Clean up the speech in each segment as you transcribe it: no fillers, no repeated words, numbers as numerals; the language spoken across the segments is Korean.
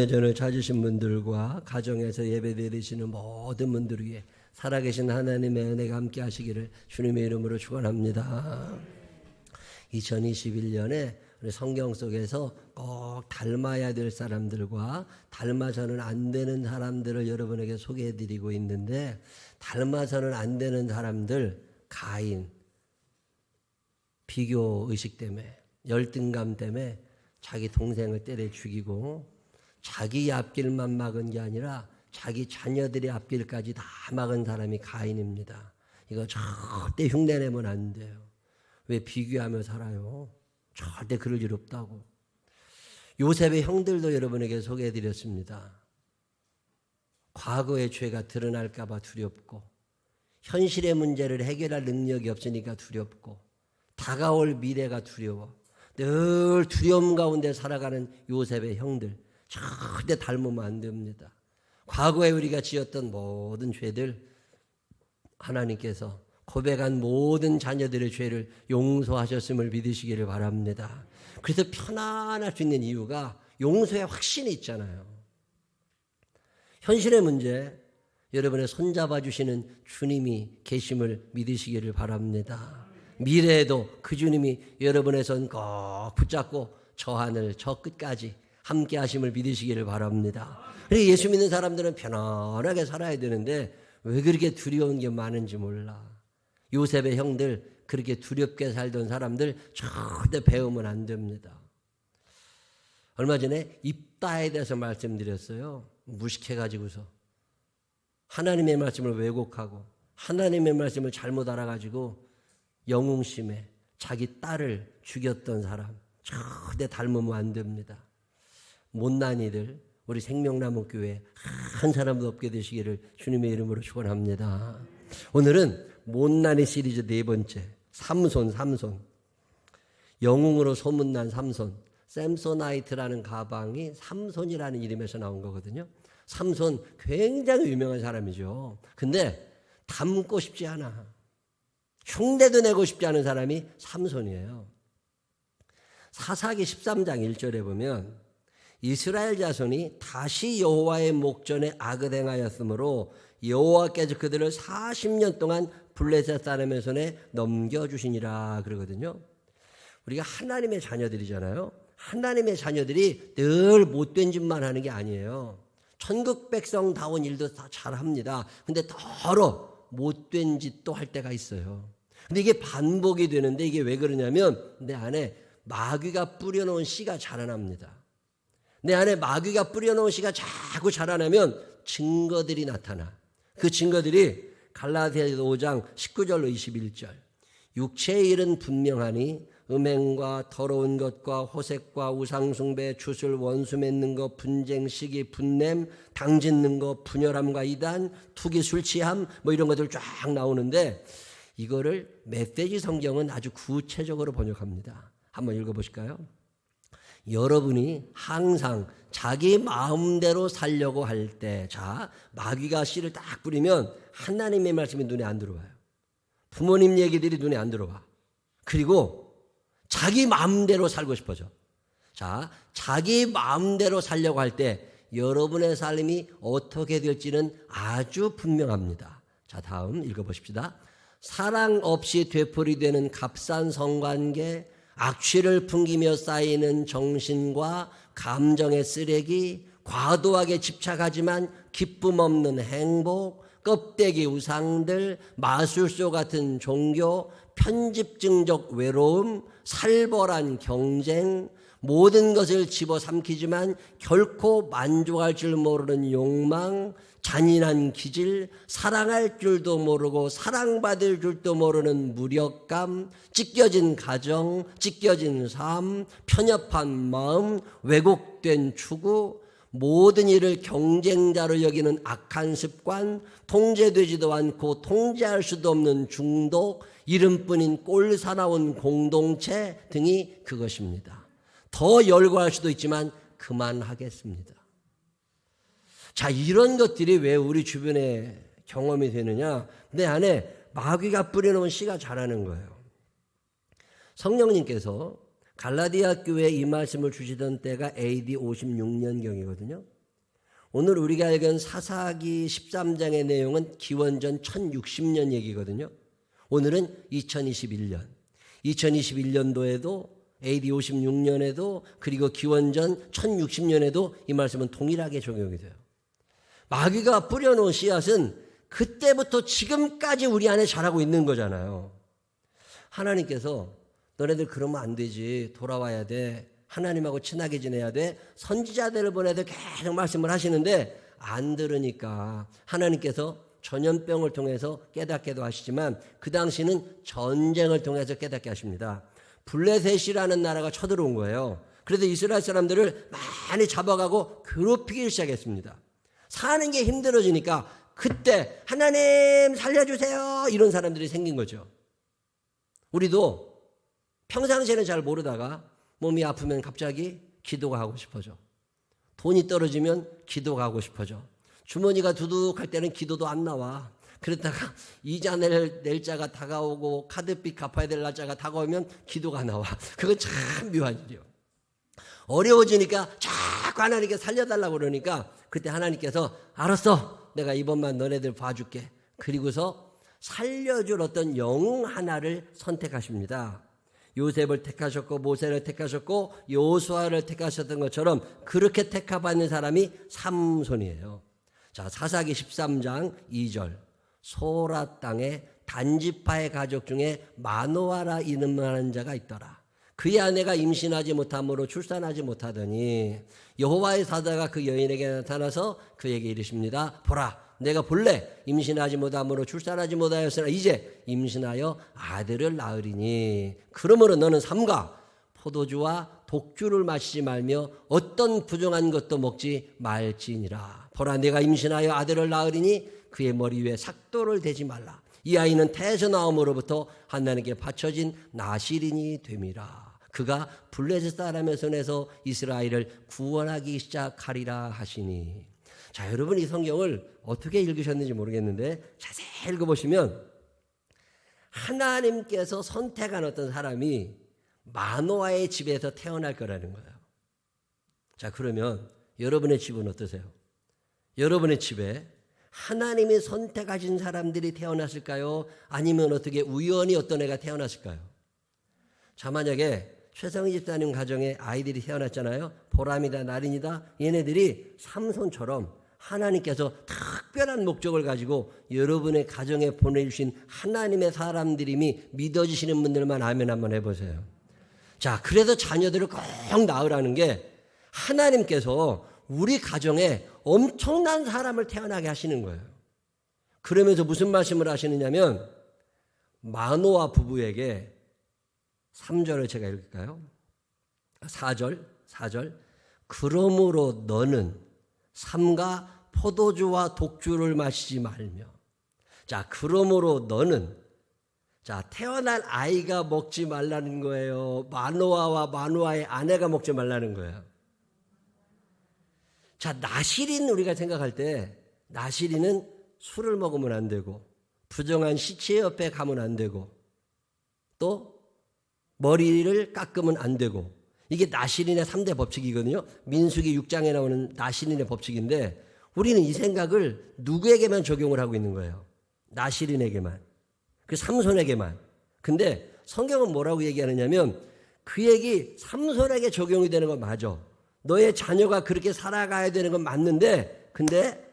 전을 찾으신 분들과 가정에서 예배드리시는 모든 분들 위해 살아계신 하나님의 은혜가 함께 하시기를 주님의 이름으로 축원합니다. 2021년에 우리 성경 속에서 꼭 닮아야 될 사람들과 닮아서는 안 되는 사람들을 여러분에게 소개해드리고 있는데, 닮아서는 안 되는 사람들, 가인, 비교의식 때문에, 열등감 때문에 자기 동생을 때려 죽이고 자기 앞길만 막은 게 아니라 자기 자녀들의 앞길까지 다 막은 사람이 가인입니다. 이거 절대 흉내내면 안 돼요. 왜 비교하며 살아요? 절대 그럴 일 없다고. 요셉의 형들도 여러분에게 소개해드렸습니다. 과거의 죄가 드러날까 봐 두렵고, 현실의 문제를 해결할 능력이 없으니까 두렵고, 다가올 미래가 두려워. 늘 두려움 가운데 살아가는 요셉의 형들, 절대 닮으면 안 됩니다. 과거에 우리가 지었던 모든 죄들, 하나님께서 고백한 모든 자녀들의 죄를 용서하셨음을 믿으시기를 바랍니다. 그래서 편안할 수 있는 이유가 용서의 확신이 있잖아요. 현실의 문제, 여러분의 손잡아 주시는 주님이 계심을 믿으시기를 바랍니다. 미래에도 그 주님이 여러분의 손 꼭 붙잡고 저 하늘 저 끝까지 함께 하심을 믿으시기를 바랍니다. 예수 믿는 사람들은 편안하게 살아야 되는데 왜 그렇게 두려운 게 많은지 몰라. 요셉의 형들, 그렇게 두렵게 살던 사람들 절대 배우면 안 됩니다. 얼마 전에 입다에 대해서 말씀드렸어요. 무식해가지고서 하나님의 말씀을 왜곡하고 하나님의 말씀을 잘못 알아가지고 영웅심에 자기 딸을 죽였던 사람, 절대 닮으면 안 됩니다. 못난 이들, 우리 생명나무교회 한 사람도 없게 되시기를 주님의 이름으로 축원합니다. 오늘은 못난이 시리즈 네 번째, 삼손. 영웅으로 소문난 삼손. 샘소나이트라는 가방이 삼손이라는 이름에서 나온 거거든요. 삼손 굉장히 유명한 사람이죠. 근데 닮고 싶지 않아. 흉내도 내고 싶지 않은 사람이 삼손이에요. 사사기 13장 1절에 보면 이스라엘 자손이 다시 여호와의 목전에 악을 행하였으므로 여호와께서 그들을 40년 동안 블레셋 사람의 손에 넘겨주시니라 그러거든요. 우리가 하나님의 자녀들이잖아요. 하나님의 자녀들이 늘 못된 짓만 하는 게 아니에요. 천국 백성다운 일도 다 잘합니다. 근데 더러 못된 짓도 할 때가 있어요. 근데 이게 반복이 되는데 이게 왜 그러냐면 내 안에 마귀가 뿌려놓은 씨가 자라납니다. 내 안에 마귀가 뿌려놓은 씨가 자꾸 자라나면 증거들이 나타나. 그 증거들이 갈라디아서 5장 19절로 21절. 육체의 일은 분명하니 음행과 더러운 것과 호색과 우상숭배, 주술, 원수 맺는 것, 분쟁, 시기, 분냄, 당짓는 것, 분열함과 이단, 투기, 술 취함 뭐 이런 것들 쫙 나오는데 이거를 메시지 성경은 아주 구체적으로 번역합니다. 한번 읽어보실까요? 여러분이 항상 자기 마음대로 살려고 할 때, 자, 마귀가 씨를 딱 뿌리면 하나님의 말씀이 눈에 안 들어와요. 부모님 얘기들이 눈에 안 들어와. 그리고 자기 마음대로 살고 싶어져. 자, 자기 마음대로 살려고 할 때 여러분의 삶이 어떻게 될지는 아주 분명합니다. 자, 다음 읽어보십시다. 사랑 없이 되풀이되는 값싼 성관계, 악취를 풍기며 쌓이는 정신과 감정의 쓰레기, 과도하게 집착하지만 기쁨 없는 행복, 껍데기 우상들, 마술쇼 같은 종교, 편집증적 외로움, 살벌한 경쟁, 모든 것을 집어삼키지만 결코 만족할 줄 모르는 욕망, 잔인한 기질, 사랑할 줄도 모르고 사랑받을 줄도 모르는 무력감, 찢겨진 가정, 찢겨진 삶, 편협한 마음, 왜곡된 추구, 모든 일을 경쟁자로 여기는 악한 습관, 통제되지도 않고 통제할 수도 없는 중독, 이름뿐인 꼴사나운 공동체 등이 그것입니다. 더 열거할 수도 있지만 그만하겠습니다. 자, 이런 것들이 왜 우리 주변에 경험이 되느냐? 내 안에 마귀가 뿌려놓은 씨가 자라는 거예요. 성령님께서 갈라디아 교회에 이 말씀을 주시던 때가 AD 56년경이거든요. 오늘 우리가 알기로는 사사기 13장의 내용은 기원전 1060년 얘기거든요. 오늘은 2021년. 2021년도에도 AD 56년에도 그리고 기원전 1060년에도 이 말씀은 동일하게 적용이 돼요. 마귀가 뿌려놓은 씨앗은 그때부터 지금까지 우리 안에 자라고 있는 거잖아요. 하나님께서 너네들 그러면 안 되지. 돌아와야 돼. 하나님하고 친하게 지내야 돼. 선지자들을 보내도 계속 말씀을 하시는데 안 들으니까 하나님께서 전염병을 통해서 깨닫게도 하시지만 그 당시는 전쟁을 통해서 깨닫게 하십니다. 블레셋이라는 나라가 쳐들어온 거예요. 그래서 이스라엘 사람들을 많이 잡아가고 괴롭히기 시작했습니다. 사는 게 힘들어지니까 그때 하나님 살려주세요 이런 사람들이 생긴 거죠. 우리도 평상시에는 잘 모르다가 몸이 아프면 갑자기 기도가 하고 싶어져. 돈이 떨어지면 기도가 하고 싶어져. 주머니가 두둑할 때는 기도도 안 나와. 그러다가 이자 낼 자가 다가오고 카드빚 갚아야 될 날짜가 다가오면 기도가 나와. 그건 참 묘한 일이에요. 어려워지니까 자꾸 하나님께 살려달라고 그러니까 그때 하나님께서 알았어. 내가 이번만 너네들 봐줄게. 그리고서 살려줄 어떤 영웅 하나를 선택하십니다. 요셉을 택하셨고 모세를 택하셨고 여호수아를 택하셨던 것처럼 그렇게 택하받는 사람이 삼손이에요. 자, 사사기 13장 2절. 소라 땅에 단지파의 가족 중에 마노아라 이름하는 자가 있더라. 그의 아내가 임신하지 못함으로 출산하지 못하더니 여호와의 사자가 그 여인에게 나타나서 그에게 이르십니다. 보라, 내가 본래 임신하지 못함으로 출산하지 못하였으나 이제 임신하여 아들을 낳으리니 그러므로 너는 삼가 포도주와 독주를 마시지 말며 어떤 부정한 것도 먹지 말지니라. 보라, 내가 임신하여 아들을 낳으리니 그의 머리 위에 삭도를 대지 말라. 이 아이는 태에서 나옴으로부터 하나님께 바쳐진 나실인이 됨이라. 그가 블레셋 사람의 손에서 이스라엘을 구원하기 시작하리라 하시니. 자, 여러분 이 성경을 어떻게 읽으셨는지 모르겠는데 자세히 읽어보시면 하나님께서 선택한 어떤 사람이 마노아의 집에서 태어날 거라는 거예요. 자, 그러면 여러분의 집은 어떠세요? 여러분의 집에 하나님이 선택하신 사람들이 태어났을까요? 아니면 어떻게 우연히 어떤 애가 태어났을까요? 자, 만약에 최성희 집사님 가정에 아이들이 태어났잖아요. 보람이다 나린이다. 얘네들이 삼손처럼 하나님께서 특별한 목적을 가지고 여러분의 가정에 보내주신 하나님의 사람들임이 믿어지시는 분들만 아멘 한번 해보세요. 자, 그래서 자녀들을 꼭 낳으라는 게 하나님께서 우리 가정에 엄청난 사람을 태어나게 하시는 거예요. 그러면서 무슨 말씀을 하시느냐면 마노아 부부에게 3절을 제가 읽을까요? 4절. 그러므로 너는 삼가 포도주와 독주를 마시지 말며. 자, 그러므로 너는, 자, 태어난 아이가 먹지 말라는 거예요. 마노아와 마노아의 아내가 먹지 말라는 거예요. 자, 나실인 우리가 생각할 때 나실인은 술을 먹으면 안 되고 부정한 시체 옆에 가면 안 되고 또 머리를 깎으면 안 되고 이게 나실인의 3대 법칙이거든요. 민수기 6장에 나오는 나실인의 법칙인데 우리는 이 생각을 누구에게만 적용을 하고 있는 거예요. 나실인에게만. 그 삼손에게만. 근데 성경은 뭐라고 얘기하느냐면 그 얘기 삼손에게 적용이 되는 건 맞아. 너의 자녀가 그렇게 살아가야 되는 건 맞는데 근데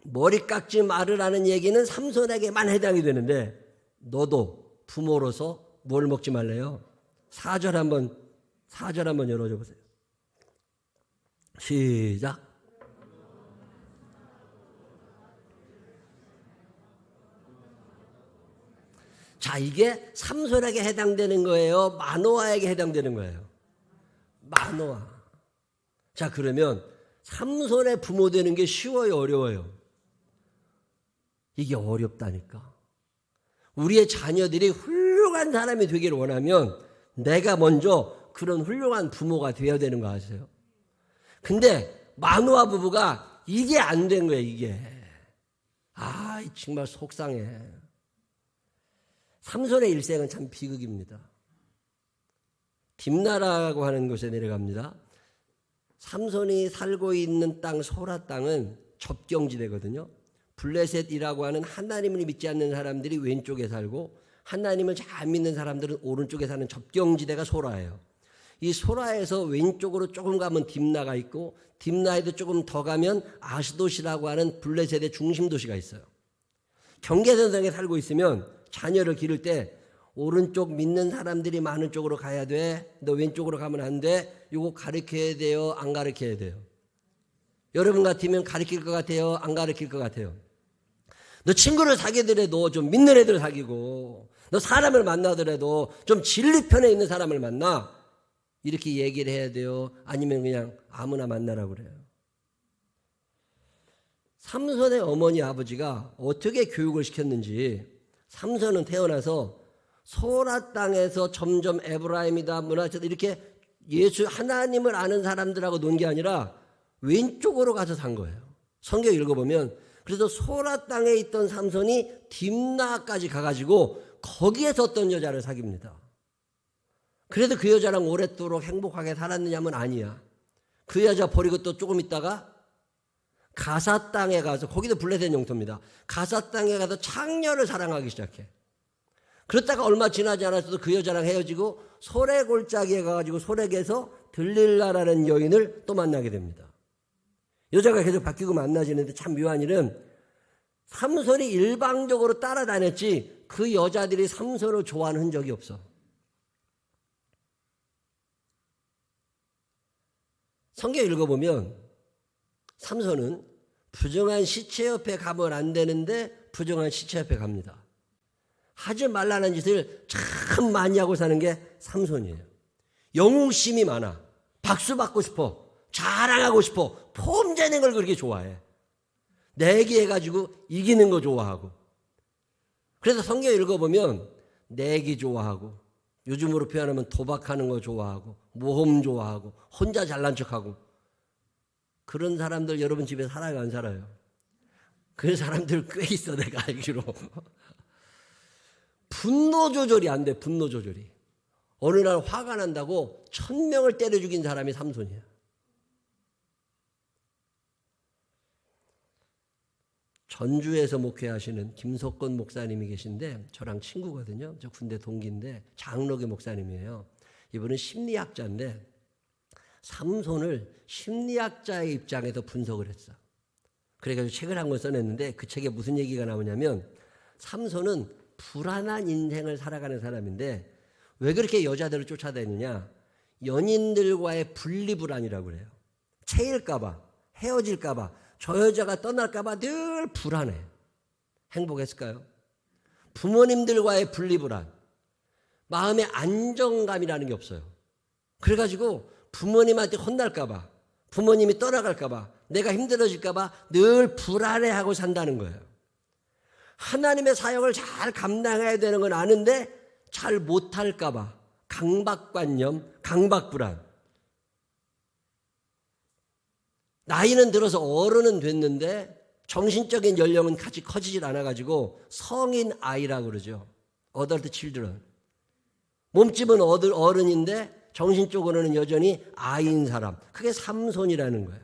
머리 깎지 말으라는 얘기는 삼손에게만 해당이 되는데 너도 부모로서 뭘 먹지 말래요? 4절 한번 열어줘 보세요. 시작. 자, 이게 삼손에게 해당되는 거예요? 마노아에게 해당되는 거예요? 마노아. 자, 그러면 삼손의 부모 되는 게 쉬워요, 어려워요? 이게 어렵다니까. 우리의 자녀들이 훌륭한 사람이 되기를 원하면 내가 먼저 그런 훌륭한 부모가 되어야 되는 거 아세요? 근데 마노아 부부가 이게 안 된 거예요, 이게. 아, 정말 속상해. 삼손의 일생은 참 비극입니다. 딥나라고 하는 곳에 내려갑니다. 삼손이 살고 있는 땅 소라 땅은 접경지대거든요. 블레셋이라고 하는 하나님을 믿지 않는 사람들이 왼쪽에 살고 하나님을 잘 믿는 사람들은 오른쪽에 사는 접경지대가 소라예요. 이 소라에서 왼쪽으로 조금 가면 딥나가 있고 딥나에도 조금 더 가면 아스돗이라고 하는 블레셋의 중심 도시가 있어요. 경계선상에 살고 있으면 자녀를 기를 때 오른쪽 믿는 사람들이 많은 쪽으로 가야 돼. 너 왼쪽으로 가면 안 돼. 이거 가르쳐야 돼요? 안 가르쳐야 돼요? 여러분 같으면 가르칠 것 같아요? 안 가르칠 것 같아요? 너 친구를 사귀더라도 좀 믿는 애들 사귀고 너 사람을 만나더라도 좀 진리편에 있는 사람을 만나. 이렇게 얘기를 해야 돼요? 아니면 그냥 아무나 만나라고 그래요? 삼손의 어머니 아버지가 어떻게 교육을 시켰는지 삼손은 태어나서 소라 땅에서 점점 에브라임이다 문하세다 이렇게 예수 하나님을 아는 사람들하고 논 게 아니라 왼쪽으로 가서 산 거예요. 성경 읽어보면 그래서 소라 땅에 있던 삼손이 딥나까지 가가지고 거기에서 어떤 여자를 사깁니다. 그래도 그 여자랑 오랫도록 행복하게 살았느냐면 아니야. 그 여자 버리고 또 조금 있다가 가사 땅에 가서 거기도 블레셋 영토입니다. 가사 땅에 가서 창녀를 사랑하기 시작해. 그렇다가 얼마 지나지 않았어도 그 여자랑 헤어지고 소래 골짜기에 가가지고 소래에서 들릴라라는 여인을 또 만나게 됩니다. 여자가 계속 바뀌고 만나지는데 참 묘한 일은 삼손이 일방적으로 따라다녔지 그 여자들이 삼손을 좋아하는 흔적이 없어. 성경 읽어보면 삼손은 부정한 시체 옆에 가면 안 되는데 부정한 시체 옆에 갑니다. 하지 말라는 짓을 참 많이 하고 사는 게 삼손이에요. 영웅심이 많아. 박수 받고 싶어. 자랑하고 싶어. 폼재는 걸 그렇게 좋아해. 내기해가지고 이기는 거 좋아하고. 그래서 성경 읽어보면 내기 좋아하고 요즘으로 표현하면 도박하는 거 좋아하고 모험 좋아하고 혼자 잘난 척하고 그런 사람들 여러분 집에 살아요 안 살아요? 그런 사람들 꽤 있어 내가 알기로. 분노 조절이 안 돼. 분노 조절이. 어느 날 화가 난다고 1000명을 때려 죽인 사람이 삼손이야. 전주에서 목회하시는 김석권 목사님이 계신데 저랑 친구거든요. 저 군대 동기인데 장로교 목사님이에요. 이분은 심리학자인데 삼손을 심리학자의 입장에서 분석을 했어. 그래가지고 책을 한 권 써냈는데 그 책에 무슨 얘기가 나오냐면 삼손은 불안한 인생을 살아가는 사람인데 왜 그렇게 여자들을 쫓아다니냐. 연인들과의 분리불안이라고 그래요. 채일까봐 헤어질까봐 저 여자가 떠날까봐 늘 불안해. 행복했을까요? 부모님들과의 분리불안, 마음의 안정감이라는 게 없어요. 그래가지고 부모님한테 혼날까봐, 부모님이 떠나갈까봐, 내가 힘들어질까봐 늘 불안해하고 산다는 거예요. 하나님의 사역을 잘 감당해야 되는 건 아는데 잘 못할까봐 강박관념, 강박불안. 나이는 들어서 어른은 됐는데 정신적인 연령은 같이 커지질 않아가지고 성인 아이라고 그러죠. 어덜트 칠드런. 몸집은 어른인데 정신적으로는 여전히 아이인 사람. 그게 삼손이라는 거예요.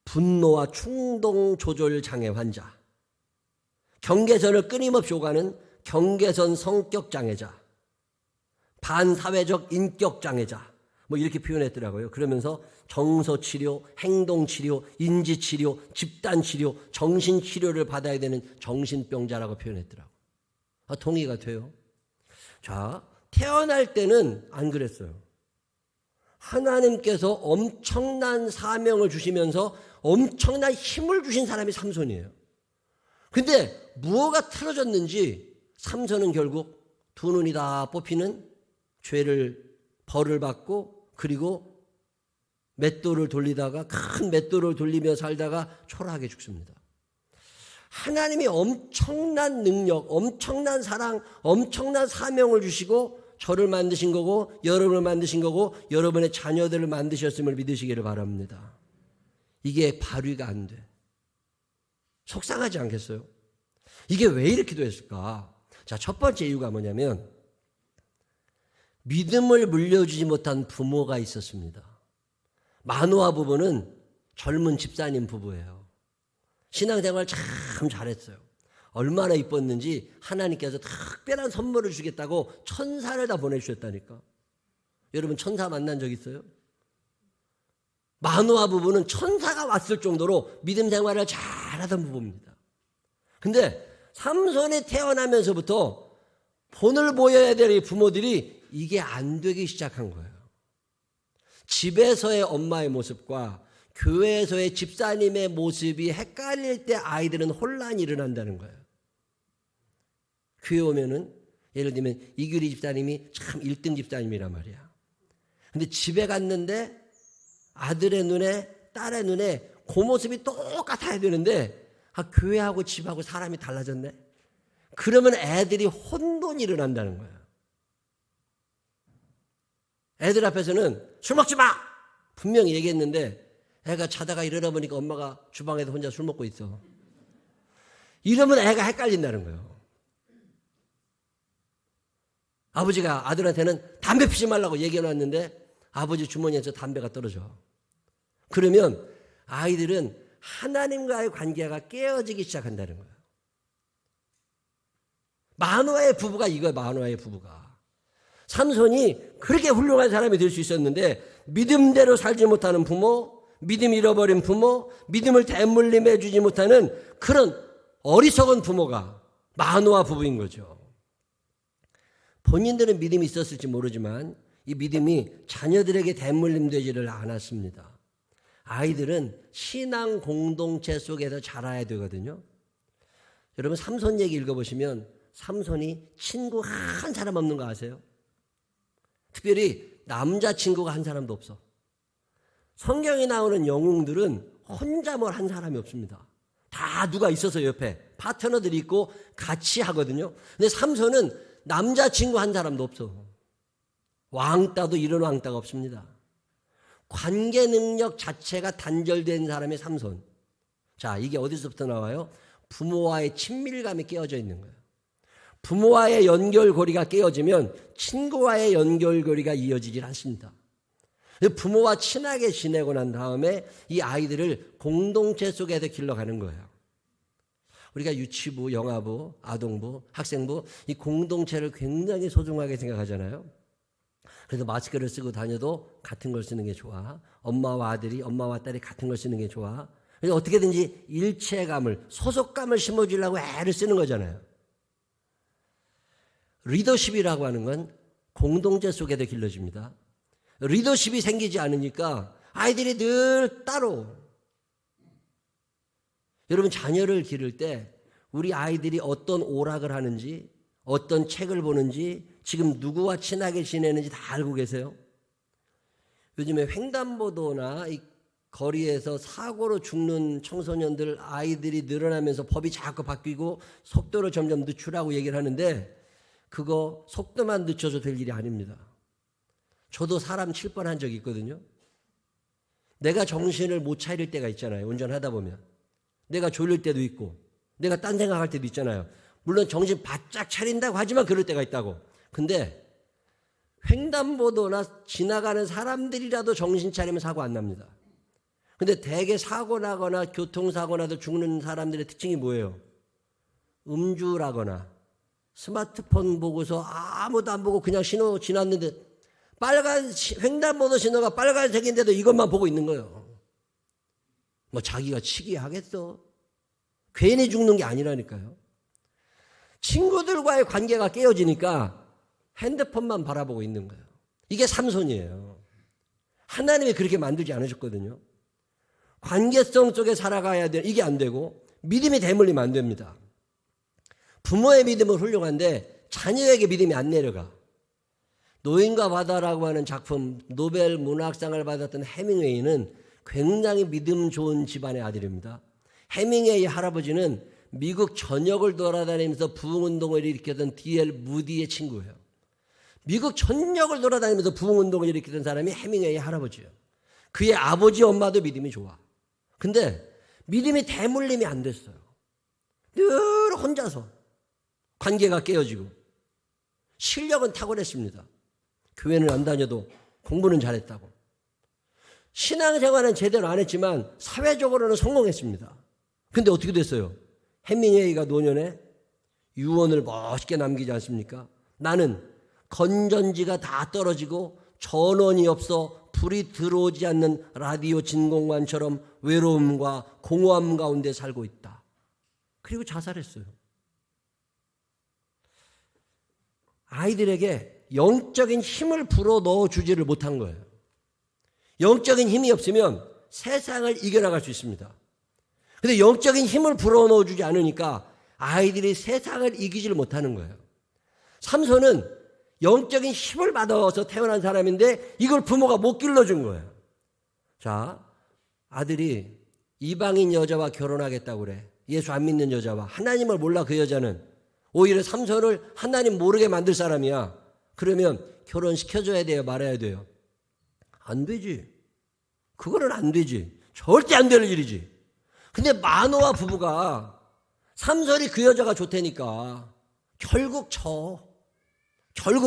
분노와 충동 조절 장애 환자. 경계선을 끊임없이 오가는 경계선 성격 장애자. 반사회적 인격 장애자. 뭐 이렇게 표현했더라고요. 그러면서 정서치료, 행동치료, 인지치료, 집단치료, 정신치료를 받아야 되는 정신병자라고 표현했더라고요. 동의가 돼요. 자, 태어날 때는 안 그랬어요. 하나님께서 엄청난 사명을 주시면서 엄청난 힘을 주신 사람이 삼손이에요. 근데 무엇가 틀어졌는지 삼손은 결국 두 눈이 다 뽑히는 벌을 받고 그리고 맷돌을 돌리다가 큰 맷돌을 돌리며 살다가 초라하게 죽습니다. 하나님이 엄청난 능력, 엄청난 사랑, 엄청난 사명을 주시고 저를 만드신 거고 여러분을 만드신 거고 여러분의 자녀들을 만드셨음을 믿으시기를 바랍니다. 이게 발휘가 안 돼. 속상하지 않겠어요? 이게 왜 이렇게 됐을까? 자, 첫 번째 이유가 뭐냐면 믿음을 물려주지 못한 부모가 있었습니다. 마노아 부부는 젊은 집사님 부부예요. 신앙생활 참 잘했어요. 얼마나 이뻤는지 하나님께서 특별한 선물을 주겠다고 천사를 다 보내주셨다니까. 여러분 천사 만난 적 있어요? 마노아 부부는 천사가 왔을 정도로 믿음 생활을 잘하던 부부입니다. 근데 삼손이 태어나면서부터 본을 보여야 될 부모들이 이게 안 되기 시작한 거예요. 집에서의 엄마의 모습과 교회에서의 집사님의 모습이 헷갈릴 때 아이들은 혼란이 일어난다는 거예요. 교회 오면은 예를 들면 이규리 집사님이 참 1등 집사님이란 말이야. 근데 집에 갔는데 아들의 눈에 딸의 눈에 그 모습이 똑같아야 되는데 교회하고 집하고 사람이 달라졌네. 그러면 애들이 혼돈이 일어난다는 거예요. 애들 앞에서는 술 먹지 마! 분명히 얘기했는데 애가 자다가 일어나 보니까 엄마가 주방에서 혼자 술 먹고 있어. 이러면 애가 헷갈린다는 거예요. 아버지가 아들한테는 담배 피지 말라고 얘기해놨는데 아버지 주머니에서 담배가 떨어져. 그러면 아이들은 하나님과의 관계가 깨어지기 시작한다는 거예요. 마노아의 부부가 이거예요. 마노아의 부부가. 삼손이 그렇게 훌륭한 사람이 될 수 있었는데 믿음대로 살지 못하는 부모, 믿음 잃어버린 부모, 믿음을 대물림해 주지 못하는 그런 어리석은 부모가 마노아 부부인 거죠. 본인들은 믿음이 있었을지 모르지만 이 믿음이 자녀들에게 대물림되지를 않았습니다. 아이들은 신앙 공동체 속에서 자라야 되거든요. 여러분 삼손 얘기 읽어보시면 삼손이 친구 한 사람 없는 거 아세요? 특별히 남자친구가 한 사람도 없어. 성경에 나오는 영웅들은 혼자 뭘 한 사람이 없습니다. 다 누가 있어서 옆에 파트너들이 있고 같이 하거든요. 근데 삼손은 남자친구 한 사람도 없어. 왕따도 이런 왕따가 없습니다. 관계 능력 자체가 단절된 사람이 삼손. 자, 이게 어디서부터 나와요? 부모와의 친밀감이 깨어져 있는 거예요. 부모와의 연결고리가 깨어지면 친구와의 연결고리가 이어지질 않습니다. 부모와 친하게 지내고 난 다음에 이 아이들을 공동체 속에서 길러가는 거예요. 우리가 유치부, 영아부, 아동부, 학생부 이 공동체를 굉장히 소중하게 생각하잖아요. 그래서 마스크를 쓰고 다녀도 같은 걸 쓰는 게 좋아. 엄마와 아들이, 엄마와 딸이 같은 걸 쓰는 게 좋아. 그래서 어떻게든지 일체감을, 소속감을 심어주려고 애를 쓰는 거잖아요. 리더십이라고 하는 건 공동체 속에도 길러집니다. 리더십이 생기지 않으니까 아이들이 늘 따로. 여러분 자녀를 기를 때 우리 아이들이 어떤 오락을 하는지 어떤 책을 보는지 지금 누구와 친하게 지내는지 다 알고 계세요? 요즘에 횡단보도나 이 거리에서 사고로 죽는 청소년들 아이들이 늘어나면서 법이 자꾸 바뀌고 속도를 점점 늦추라고 얘기를 하는데 그거 속도만 늦춰서 될 일이 아닙니다. 저도 사람 칠 뻔한 적이 있거든요. 내가 정신을 못 차릴 때가 있잖아요. 운전하다 보면. 내가 졸릴 때도 있고 내가 딴 생각할 때도 있잖아요. 물론 정신 바짝 차린다고 하지만 그럴 때가 있다고. 근데 횡단보도나 지나가는 사람들이라도 정신 차리면 사고 안 납니다. 근데 대개 사고 나거나 교통사고 나도 죽는 사람들의 특징이 뭐예요? 음주라거나 스마트폰 보고서 아무도 안 보고 그냥 신호 지났는데 빨간 횡단보도 신호가 빨간색인데도 이것만 보고 있는 거예요. 뭐 자기가 치기 하겠어. 괜히 죽는 게 아니라니까요. 친구들과의 관계가 깨어지니까 핸드폰만 바라보고 있는 거예요. 이게 삼손이에요. 하나님이 그렇게 만들지 않으셨거든요. 관계성 속에 살아가야 돼. 이게 안 되고 믿음이 대물리면 안 됩니다. 부모의 믿음은 훌륭한데 자녀에게 믿음이 안 내려가. 노인과 바다라고 하는 작품 노벨 문학상을 받았던 해밍웨이는 굉장히 믿음 좋은 집안의 아들입니다. 해밍웨이 할아버지는 미국 전역을 돌아다니면서 부흥운동을 일으켰던 D.L. 무디의 친구예요. 미국 전역을 돌아다니면서 부흥운동을 일으켰던 사람이 해밍웨이 할아버지예요. 그의 아버지 엄마도 믿음이 좋아. 근데 믿음이 대물림이 안 됐어요. 늘 혼자서 관계가 깨어지고 실력은 탁월했습니다. 교회는 안 다녀도 공부는 잘했다고. 신앙생활은 제대로 안 했지만 사회적으로는 성공했습니다. 근데 어떻게 됐어요? 해밍웨이가 노년에 유언을 멋있게 남기지 않습니까? 나는 건전지가 다 떨어지고 전원이 없어 불이 들어오지 않는 라디오 진공관처럼 외로움과 공허함 가운데 살고 있다. 그리고 자살했어요. 아이들에게 영적인 힘을 불어넣어 주지를 못한 거예요. 영적인 힘이 없으면 세상을 이겨나갈 수 있습니다. 근데 영적인 힘을 불어넣어 주지 않으니까 아이들이 세상을 이기지를 못하는 거예요. 삼손은 영적인 힘을 받아서 태어난 사람인데 이걸 부모가 못 길러준 거예요. 자, 아들이 이방인 여자와 결혼하겠다고 그래. 예수 안 믿는 여자와. 하나님을 몰라 그 여자는. 오히려 삼손을 하나님 모르게 만들 사람이야. 그러면 결혼시켜줘야 돼요? 말아야 돼요? 안 되지. 그거는 안 되지. 절대 안 될 일이지. 근데 마노아 부부가 삼손이 그 여자가 좋다니까 결국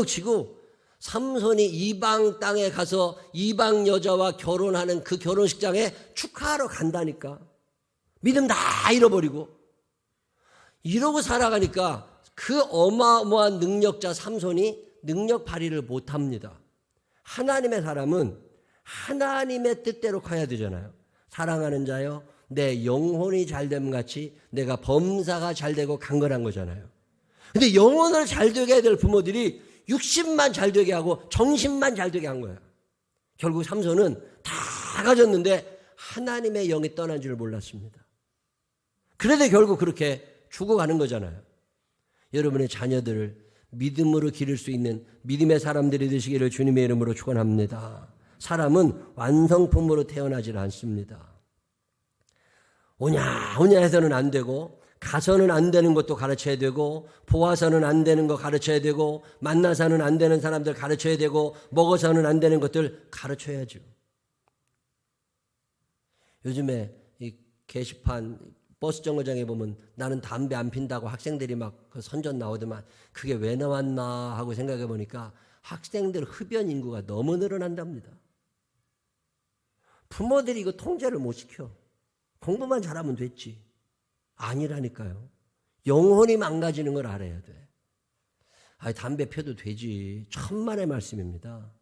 지고 삼손이 이방 땅에 가서 이방 여자와 결혼하는 그 결혼식장에 축하하러 간다니까. 믿음 다 잃어버리고 이러고 살아가니까 그 어마어마한 능력자 삼손이 능력 발휘를 못합니다. 하나님의 사람은 하나님의 뜻대로 가야 되잖아요. 사랑하는 자여 내 영혼이 잘됨 같이 내가 범사가 잘되고 강건한 거잖아요. 근데 영혼을 잘되게 해야 될 부모들이 육신만 잘되게 하고 정신만 잘되게 한 거예요. 결국 삼손은 다 가졌는데 하나님의 영이 떠난 줄 몰랐습니다. 그래도 결국 그렇게 죽어가는 거잖아요. 여러분의 자녀들을 믿음으로 기를 수 있는 믿음의 사람들이 되시기를 주님의 이름으로 축원합니다. 사람은 완성품으로 태어나질 않습니다. 오냐 해서는 안 되고 가서는 안 되는 것도 가르쳐야 되고 보아서는 안 되는 거 가르쳐야 되고 만나서는 안 되는 사람들 가르쳐야 되고 먹어서는 안 되는 것들 가르쳐야죠. 요즘에 이 게시판 버스 정거장에 보면 나는 담배 안 핀다고 학생들이 막 그 선전 나오더만 그게 왜 나왔나 하고 생각해 보니까 학생들 흡연 인구가 너무 늘어난답니다. 부모들이 이거 통제를 못 시켜. 공부만 잘하면 됐지. 아니라니까요. 영혼이 망가지는 걸 알아야 돼. 담배 펴도 되지. 천만의 말씀입니다.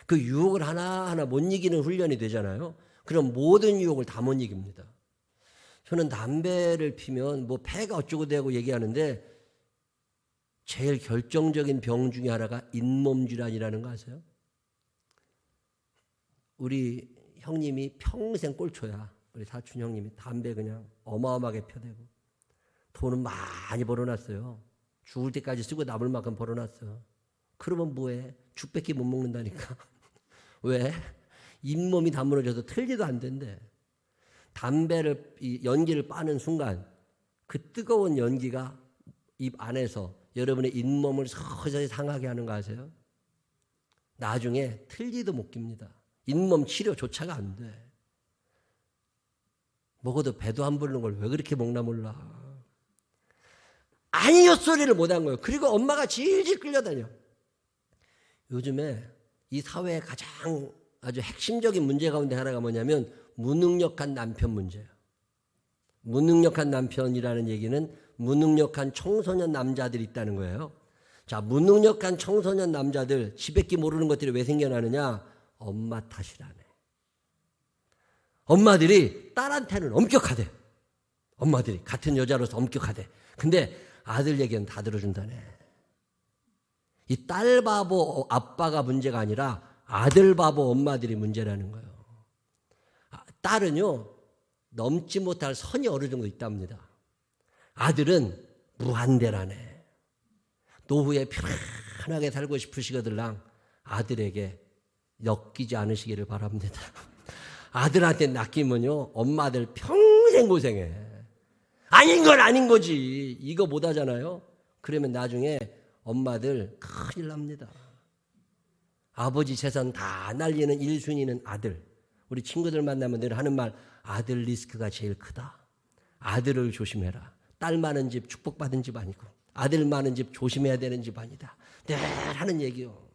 그 유혹을 하나하나 못 이기는 훈련이 되잖아요. 그럼 모든 유혹을 다 못 이깁니다. 저는 담배를 피면 뭐 폐가 어쩌고 되고 얘기하는데 제일 결정적인 병 중에 하나가 잇몸 질환이라는 거 아세요? 우리 형님이 평생 꼴초야. 우리 사촌 형님이 담배 그냥 어마어마하게 펴대고 돈은 많이 벌어놨어요. 죽을 때까지 쓰고 남을 만큼 벌어놨어. 그러면 뭐해? 죽밖에 못 먹는다니까. 왜? 잇몸이 다 무너져서 틀리도 안 된대. 담배를 연기를 빠는 순간 그 뜨거운 연기가 입 안에서 여러분의 잇몸을 서서히 상하게 하는 거 아세요? 나중에 틀리도 못 깁니다. 잇몸 치료조차가 안 돼. 먹어도 배도 안 부르는 걸 왜 그렇게 먹나 몰라. 아니요 소리를 못한 거예요. 그리고 엄마가 질질 끌려다녀. 요즘에 이 사회의 가장 아주 핵심적인 문제 가운데 하나가 뭐냐면 무능력한 남편 문제예요. 무능력한 남편이라는 얘기는 무능력한 청소년 남자들이 있다는 거예요. 자, 무능력한 청소년 남자들 지밖에 모르는 것들이 왜 생겨나느냐? 엄마 탓이라네. 엄마들이 딸한테는 엄격하대. 엄마들이 같은 여자로서 엄격하대. 근데 아들 얘기는 다 들어준다네. 이 딸 바보 아빠가 문제가 아니라 아들 바보 엄마들이 문제라는 거예요. 딸은요 넘지 못할 선이 어느 정도 있답니다. 아들은 무한대라네. 노후에 편안하게 살고 싶으시거들랑 아들에게 엮이지 않으시기를 바랍니다. 아들한테 낚이면요 엄마들 평생 고생해. 아닌 건 아닌 거지. 이거 못 하잖아요. 그러면 나중에 엄마들 큰일 납니다. 아버지 재산 다 날리는 1순위는 아들. 우리 친구들 만나면 늘 하는 말, 아들 리스크가 제일 크다. 아들을 조심해라. 딸 많은 집 축복받은 집 아니고 아들 많은 집 조심해야 되는 집 아니다. 늘 하는 얘기요.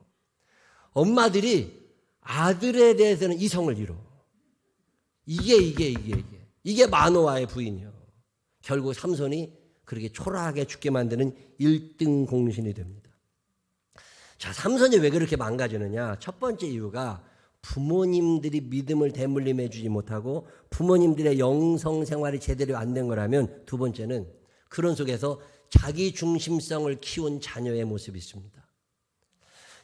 엄마들이 아들에 대해서는 이성을 잃어. 이게 마노아의 부인이요. 결국 삼손이 그렇게 초라하게 죽게 만드는 1등 공신이 됩니다. 자, 삼손이 왜 그렇게 망가지느냐? 첫 번째 이유가 부모님들이 믿음을 대물림해 주지 못하고 부모님들의 영성 생활이 제대로 안 된 거라면, 두 번째는 그런 속에서 자기 중심성을 키운 자녀의 모습이 있습니다.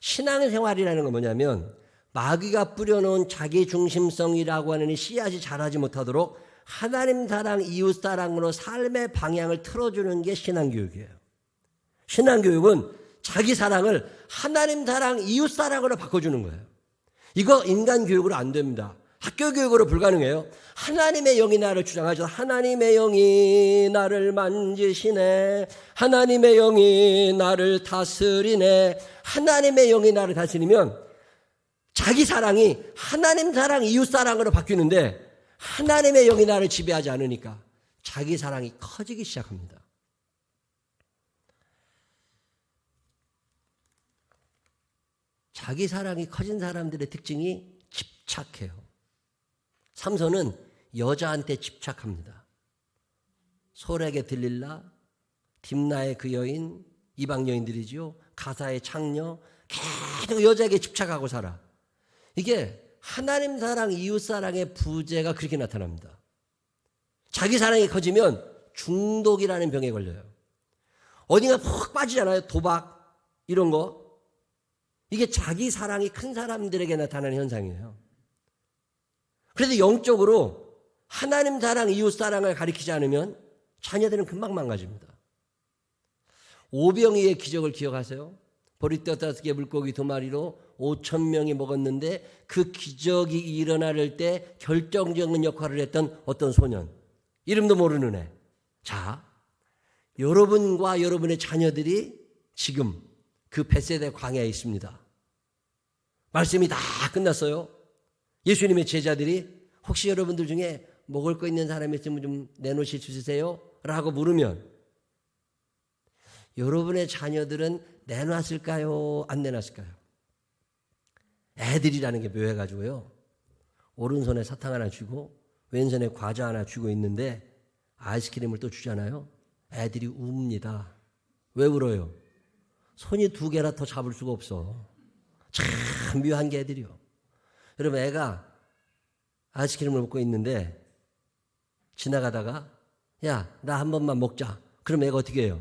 신앙생활이라는 건 뭐냐면 마귀가 뿌려놓은 자기 중심성이라고 하는 이 씨앗이 자라지 못하도록 하나님 사랑, 이웃 사랑으로 삶의 방향을 틀어주는 게 신앙교육이에요. 신앙교육은 자기 사랑을 하나님 사랑, 이웃 사랑으로 바꿔주는 거예요. 이거 인간 교육으로 안 됩니다. 학교 교육으로 불가능해요. 하나님의 영이 나를 주장하셔서 하나님의 영이 나를 만지시네, 하나님의 영이 나를 다스리네. 하나님의 영이 나를 다스리면 자기 사랑이 하나님 사랑, 이웃 사랑으로 바뀌는데 하나님의 영이 나를 지배하지 않으니까 자기 사랑이 커지기 시작합니다. 자기 사랑이 커진 사람들의 특징이 집착해요. 삼손은 여자한테 집착합니다. 솔에게 들릴라, 딥나의 그 여인, 이방 여인들이지요. 가사의 창녀, 계속 여자에게 집착하고 살아. 이게 하나님 사랑, 이웃 사랑의 부재가 그렇게 나타납니다. 자기 사랑이 커지면 중독이라는 병에 걸려요. 어딘가 푹 빠지잖아요. 도박 이런 거. 이게 자기 사랑이 큰 사람들에게 나타나는 현상이에요. 그래서 영적으로 하나님 사랑, 이웃 사랑을 가리키지 않으면 자녀들은 금방 망가집니다. 오병이의 기적을 기억하세요? 보리떡 5개 물고기 2마리로 5,000명이 먹었는데 그 기적이 일어날 때 결정적인 역할을 했던 어떤 소년, 이름도 모르는 애. 자, 여러분과 여러분의 자녀들이 지금 그 벳세다 광야에 있습니다. 말씀이 다 끝났어요. 예수님의 제자들이 혹시 여러분들 중에 먹을 거 있는 사람이 있으면 좀 내놓으실 수 있으세요? 라고 물으면 여러분의 자녀들은 내놨을까요? 안 내놨을까요? 애들이라는 게 묘해가지고요. 오른손에 사탕 하나 쥐고 왼손에 과자 하나 쥐고 있는데 아이스크림을 또 주잖아요. 애들이 웁니다. 왜 울어요? 손이 2개라 더 잡을 수가 없어. 참 묘한 게 애들이요. 여러분, 애가 아이스크림을 먹고 있는데 지나가다가 야, 나 한 번만 먹자. 그럼 애가 어떻게 해요?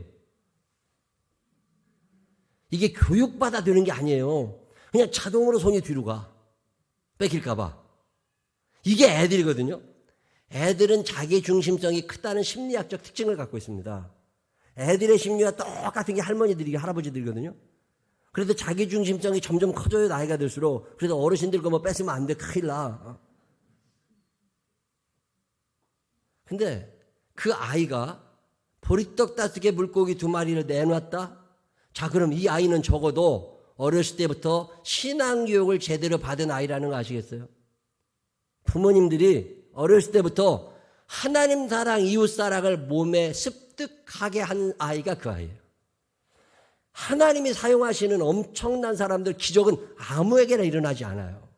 이게 교육받아 되는 게 아니에요. 그냥 자동으로 손이 뒤로 가. 뺏길까 봐. 이게 애들이거든요. 애들은 자기 중심성이 크다는 심리학적 특징을 갖고 있습니다. 애들의 심리와 똑같은 게 할머니들이, 할아버지들이거든요. 그래도 자기 중심성이 점점 커져요, 나이가 들수록. 그래서 어르신들 거 뭐 뺏으면 안 돼, 큰일 나. 근데 그 아이가 보리떡 5개 물고기 2마리를 내놨다? 자, 그럼 이 아이는 적어도 어렸을 때부터 신앙교육을 제대로 받은 아이라는 거 아시겠어요? 부모님들이 어렸을 때부터 하나님 사랑, 이웃 사랑을 몸에 습득하게 한 아이가 그 아이예요. 하나님이 사용하시는 엄청난 사람들, 기적은 아무에게나 일어나지 않아요.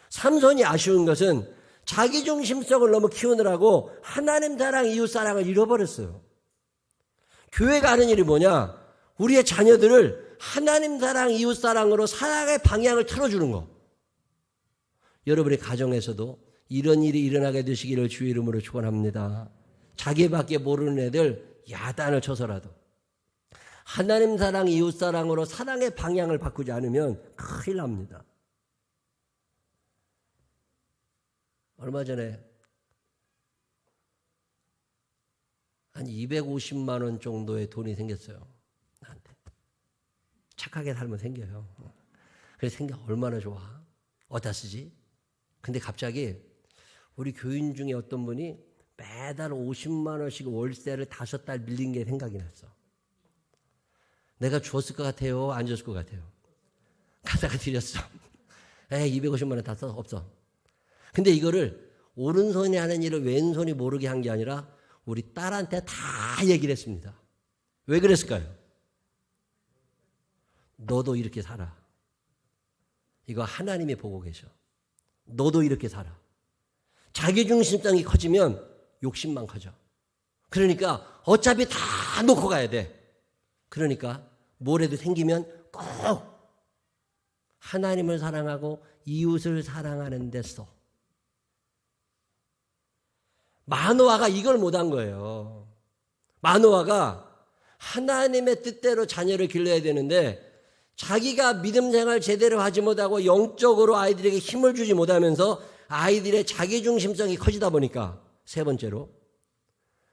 삼손이 아쉬운 것은 자기 중심성을 너무 키우느라고 하나님 사랑, 이웃 사랑을 잃어버렸어요. 교회가 하는 일이 뭐냐? 우리의 자녀들을 하나님 사랑, 이웃 사랑으로 사랑의 방향을 틀어주는 거. 여러분의 가정에서도 이런 일이 일어나게 되시기를 주의 이름으로 축원합니다. 자기밖에 모르는 애들 야단을 쳐서라도 하나님 사랑, 이웃 사랑으로 사랑의 방향을 바꾸지 않으면 큰일 납니다. 얼마 전에 한 250만 원 정도의 돈이 생겼어요. 나한테. 착하게 살면 생겨요. 그래서 생겨 얼마나 좋아. 어디다 쓰지? 근데 갑자기 우리 교인 중에 어떤 분이 매달 50만 원씩 월세를 5달 밀린 게 생각이 났어. 내가 줬을 것 같아요? 안 줬을 것 같아요? 가다가 드렸어. 250만 원 다 써? 없어. 근데 이거를 오른손이 하는 일을 왼손이 모르게 한 게 아니라 우리 딸한테 다 얘기를 했습니다. 왜 그랬을까요? 너도 이렇게 살아. 이거 하나님이 보고 계셔. 너도 이렇게 살아. 자기중심성이 커지면 욕심만 커져. 그러니까 어차피 다 놓고 가야 돼. 그러니까 뭐라도 생기면 꼭 하나님을 사랑하고 이웃을 사랑하는 데 써. 마노아가 이걸 못한 거예요. 마노아가 하나님의 뜻대로 자녀를 길러야 되는데 자기가 믿음 생활 제대로 하지 못하고 영적으로 아이들에게 힘을 주지 못하면서 아이들의 자기중심성이 커지다 보니까 세 번째로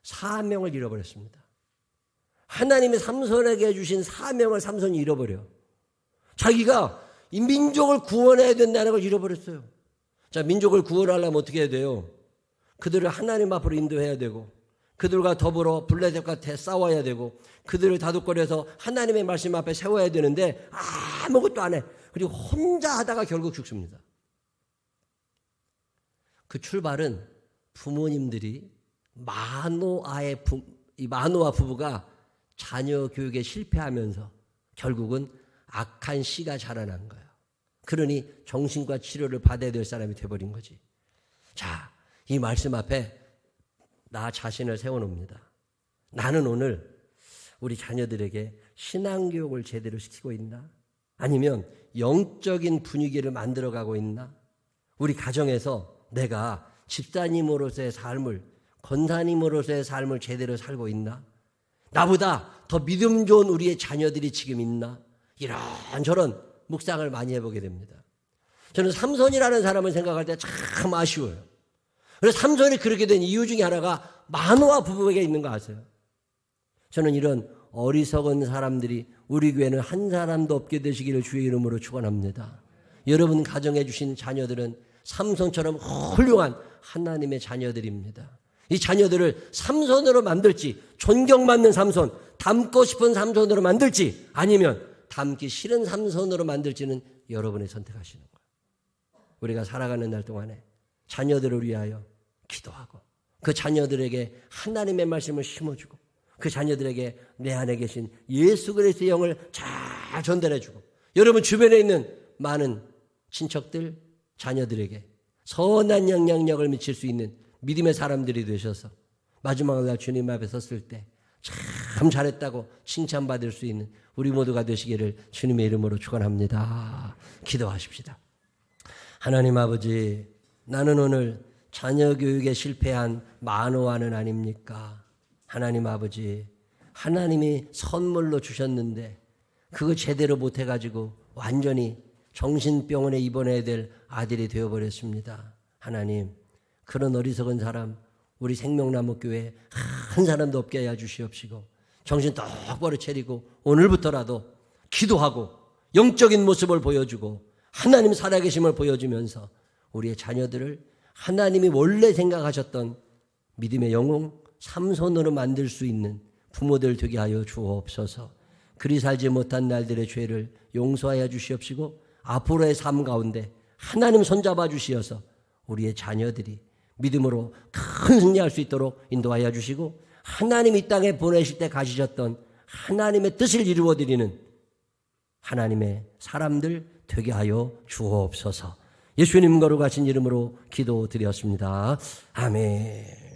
사명을 잃어버렸습니다. 하나님이 삼손에게 주신 사명을 삼손이 잃어버려. 자기가 이 민족을 구원해야 된다는 걸 잃어버렸어요. 자, 민족을 구원하려면 어떻게 해야 돼요? 그들을 하나님 앞으로 인도해야 되고 그들과 더불어 블레셋과 싸워야 되고 그들을 다독거려서 하나님의 말씀 앞에 세워야 되는데 아무것도 안 해. 그리고 혼자 하다가 결국 죽습니다. 그 출발은 부모님들이 마노아 부부가 자녀 교육에 실패하면서 결국은 악한 씨가 자라난 거예요. 그러니 정신과 치료를 받아야 될 사람이 돼버린 거지. 자, 이 말씀 앞에 나 자신을 세워놓습니다. 나는 오늘 우리 자녀들에게 신앙교육을 제대로 시키고 있나? 아니면 영적인 분위기를 만들어가고 있나? 우리 가정에서 내가 집사님으로서의 삶을, 권사님으로서의 삶을 제대로 살고 있나? 나보다 더 믿음 좋은 우리의 자녀들이 지금 있나? 이런저런 묵상을 많이 해보게 됩니다. 저는 삼손이라는 사람을 생각할 때 참 아쉬워요. 그래서 삼손이 그렇게 된 이유 중에 하나가 마노아 부부에게 있는 거 아세요? 저는 이런 어리석은 사람들이 우리 교회는 한 사람도 없게 되시기를 주의 이름으로 축원합니다. 여러분 가정에 주신 자녀들은 삼손처럼 훌륭한 하나님의 자녀들입니다. 이 자녀들을 삼손으로 만들지, 존경받는 삼손, 닮고 싶은 삼손으로 만들지, 아니면 닮기 싫은 삼손으로 만들지는 여러분이 선택하시는 거예요. 우리가 살아가는 날 동안에 자녀들을 위하여 기도하고 그 자녀들에게 하나님의 말씀을 심어주고 그 자녀들에게 내 안에 계신 예수 그리스도의 영을 잘 전달해주고 여러분 주변에 있는 많은 친척들, 자녀들에게 선한 영향력을 미칠 수 있는 믿음의 사람들이 되셔서 마지막 날 주님 앞에 섰을 때 참 잘했다고 칭찬받을 수 있는 우리 모두가 되시기를 주님의 이름으로 축원합니다. 기도하십시다. 하나님 아버지, 나는 오늘 자녀 교육에 실패한 마노아는 아닙니까? 하나님 아버지, 하나님이 선물로 주셨는데 그거 제대로 못해가지고 완전히 정신병원에 입원해야 될 아들이 되어버렸습니다. 하나님, 그런 어리석은 사람 우리 생명나무교회에 한 사람도 없게 하여 주시옵시고 정신 똑바로 차리고 오늘부터라도 기도하고 영적인 모습을 보여주고 하나님 살아계심을 보여주면서 우리의 자녀들을 하나님이 원래 생각하셨던 믿음의 영웅 삼손으로 만들 수 있는 부모들 되게 하여 주옵소서. 그리 살지 못한 날들의 죄를 용서하여 주시옵시고 앞으로의 삶 가운데 하나님 손잡아 주시어서 우리의 자녀들이 믿음으로 큰 승리할 수 있도록 인도하여 주시고 하나님 이 땅에 보내실 때 가지셨던 하나님의 뜻을 이루어드리는 하나님의 사람들 되게 하여 주옵소서. 예수님 거룩하신 이름으로 기도드렸습니다. 아멘.